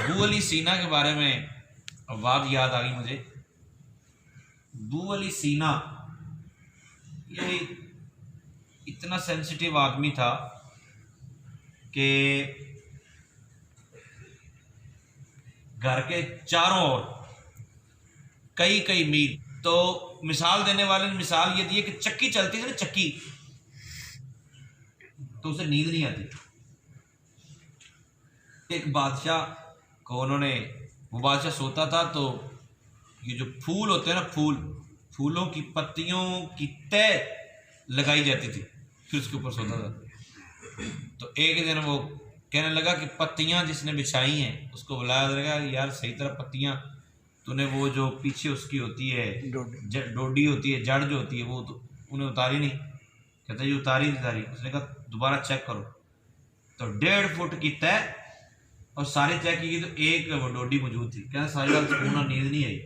अबू अली सीना के बारे में बात याद आ गई मुझे। अबू अली सीना ये इतना सेंसिटिव आदमी था कि घर के चारों ओर कई कई मील, तो मिसाल देने वाले ने मिसाल ये दी है कि चक्की चलती थी ना, चक्की, तो उसे नींद नहीं आती। एक बादशाह को उन्होंने, वो बादशाह सोता था तो ये जो फूल होते हैं ना, फूलों की पत्तियों की तह लगाई जाती थी, फिर उसके ऊपर सोता था। तो एक दिन वो कहने लगा कि पत्तियां जिसने बिछाई हैं उसको बुलाया जाएगा, यार सही तरह पत्तियां तूने वो जो पीछे उसकी होती है डोडी होती है, जड़ जो होती है, वो तो उन्हें उतारी नहीं। कहता ये उतारी। उसने कहा दोबारा चेक करो, तो 1.5 फुट की तय और सारे चेक की तो एक वो डोडी मौजूद थी। कहता सारी रात सुकून और नींद नहीं आई।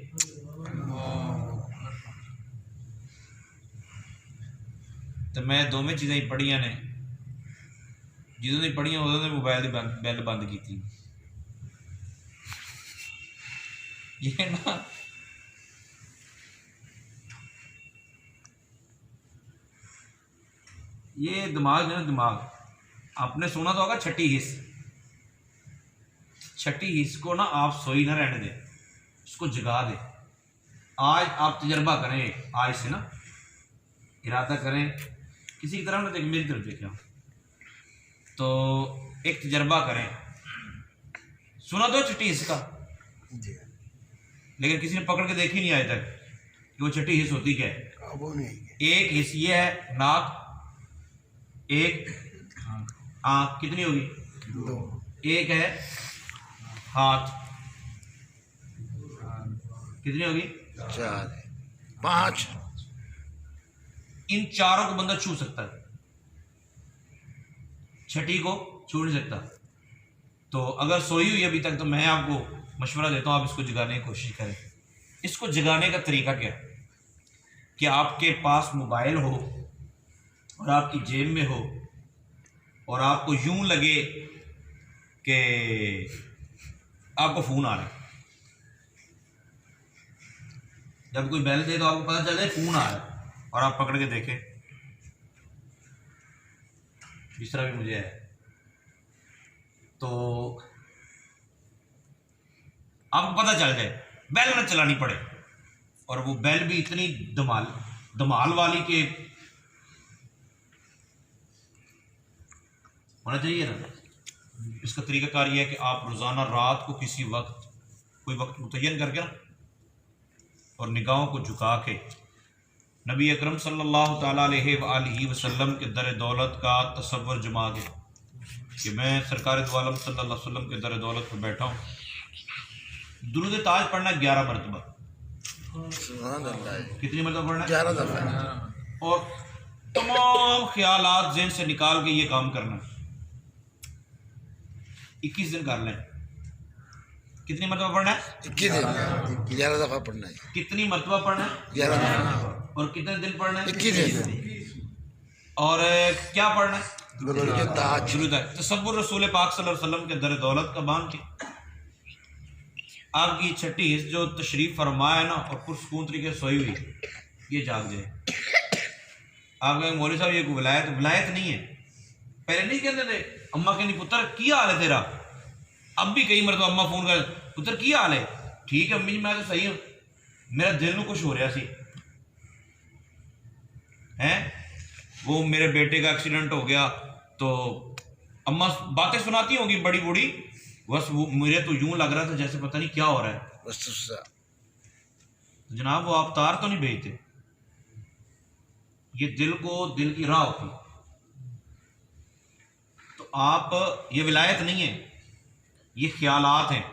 तो मैं दोवें चीज़ें पढ़िया ने, जिदों ने पढ़िया उदों ने मोबाइल की बैल बंद की थी। ये ना ये दिमाग है ना, दिमाग आपने सुना तो होगा छठी हिस्स। छठी हिस्स को ना आप सोई ना रहने दें, उसको जगा दें। आज आप तजर्बा करें, आज से ना इरादा करें, किसी की तरफ ना देखें, मेरी तरफ देखें, तो एक तजर्बा करें। सुना तो छठी हिस्स का, लेकिन किसी ने पकड़ के देखी नहीं आज तक कि वो छठी हिस्स होती क्या है। वो नहीं, एक हिस्स ये है नाक, एक आंख, कितनी होगी? 2, एक है हाथ, कितनी होगी? 4, 5। इन चारों को बंदा छू सकता है, छठी को छू नहीं सकता। तो अगर सोई हुई अभी तक, तो मैं आपको मशवरा देता हूं आप इसको जगाने की कोशिश करें। इसको जगाने का तरीका क्या है कि आपके पास मोबाइल हो और आपकी जेब में हो और आपको यूं लगे कि आपको फोन आ रहा है। जब कोई बेल दे तो आपको पता चले फोन आ रहा है और आप पकड़ के देखें, इस तरह भी मुझे है, तो आपको पता चल जाए, बेल ना चलानी पड़े। और वो बेल भी इतनी धमाल वाली के होना चाहिए ना। इसका तरीकाकार यह है कि आप रोज़ाना रात को किसी वक्त, कोई वक्त मुतय्यन करके ना, और निगाहों को झुका के नबी अकरम सल्लल्लाहु ताला अलैहि वसल्लम के दर दौलत का तसव्वुर जमा के कि मैं सरकार दो आलम सल्लल्लाहु अलैहि वसल्लम के दर दौलत पर बैठा हूँ। दुरूद ताज पढ़ना 11 मरतबा, कितनी मरतबा पढ़ना? 11 दफा। और तमाम ख्यालात ज़हन से निकाल के ये काम करना। 21 दिन कर लें। कितनी मरतबा पढ़ना है? 21 दिन, 11 दफा पढ़ना है। कितनी मरतबा पढ़ना है? 11 दफा। और कितने दिन पढ़ना है? 21 दिन। और क्या पढ़ना है? दुरूद ताज। तसव्वुर रसूल पाक सल्लल्लाहु अलैहि वसल्लम के दर दौलत का बांध के आपकी छठी हिस्स जो तशरीफ फरमाया ना और पुरसकून तरीके से सोई हुई, ये जाग जाए। आप कहेंगे मौलवी साहब ये कोई विलायत नहीं है। पहले नहीं कहते थे अम्मा कहनी पुत्र की हाल है तेरा, अब भी कई मरतबा अम्मा फोन कर पुत्र की हाल है, ठीक है अम्मी जी मैं तो सही हूँ, मेरा दिल में कुछ हो रहा सी है, वो मेरे बेटे का एक्सीडेंट हो गया, तो अम्मा बातें सुनाती होंगी बड़ी बूढ़ी, बस वो मुझे तो यूं लग रहा था जैसे पता नहीं क्या हो रहा है। तो जनाब वो आप तार तो नहीं भेजते, ये दिल को, दिल की राह होती। तो आप, ये विलायत नहीं है, ये ख्यालात हैं।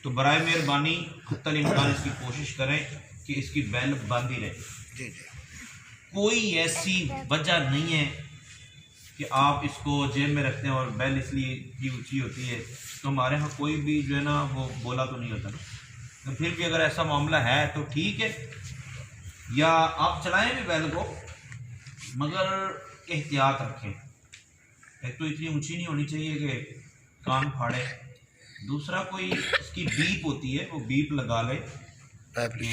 तो बराए मेहरबानी हत्तल इम्कान इसकी कोशिश करें कि इसकी बैल बंद ही रहे। कोई ऐसी वजह नहीं है कि आप इसको जेब में रखते हैं और बैल इसलिए की ऊँची होती है। तो हमारे यहाँ कोई भी जो है ना वो बोला तो नहीं होता, तो फिर भी अगर ऐसा मामला है तो ठीक है, या आप चलाएं भी बैल को, मगर एहतियात रखें। एक तो इतनी ऊंची नहीं होनी चाहिए कि कान फाड़े। दूसरा कोई इसकी बीप होती है, वो बीप लगा ले कि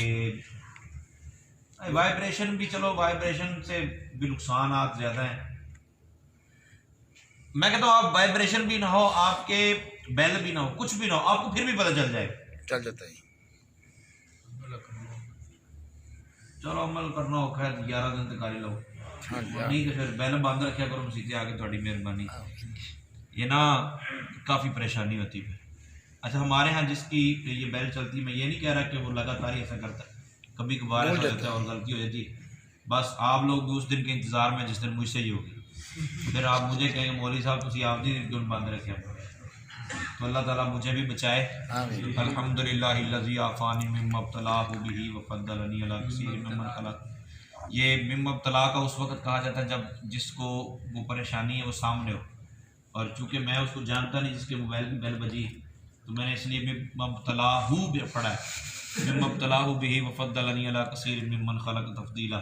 वाइब्रेशन भी, चलो वाइब्रेशन से भी नुकसान ज़्यादा हैं। मैं कहता हूँ आप वाइब्रेशन भी ना हो, आपके बेल भी ना हो, कुछ भी ना हो, आपको फिर भी पता चल जाए, चल जाता है। चलो अमल करना हो, खैर 11 दिन तक लो, हाँ जी, नहीं तो फिर बेल बंद रखा करो मसीते आगे, थोड़ी मेहरबानी। ये ना काफ़ी परेशानी होती है। अच्छा, हमारे यहाँ जिसकी ये बेल चलती, मैं ये नहीं कह रहा कि वो लगातार ही ऐसा करता है, कभी कभार ऐसा होता है और गलती हो जाती है। बस आप लोग भी उस दिन के इंतज़ार में जिस दिन मुझसे ही होगी, फिर आप मुझे कहेंगे मौलवी साहब तुसी आप दी क्यों बंद रखे। तो अल्लाह ताला मुझे भी बचाए। अल्हम्दुलिल्लाहिल्लज़ी आफ़ानी मिम्मा इब्तलाहु बिही व फ़द्दलनी अला कसीरिन मिम्मन ख़लक़। ये मिम्मा इब्तला का उस वक्त कहा जाता है जब जिसको वो परेशानी है वो सामने हो, और चूँकि मैं उसको जानता नहीं जिसके मोबाइल की बेल बजी, तो मैंने इसलिए मिम्मा इब्तलाहु भी पढ़ा है, मिम्मा इब्तलाहु बिही व फ़द्दलनी अला कसीरिन मिम्मन ख़लक़ तफ़दीला।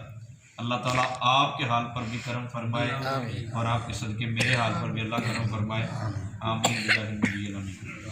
अल्लाह ताला आपके हाल पर भी करम फरमाए और आपके सदके मेरे हाल पर भी अल्लाह करम फरमाए। आमीन।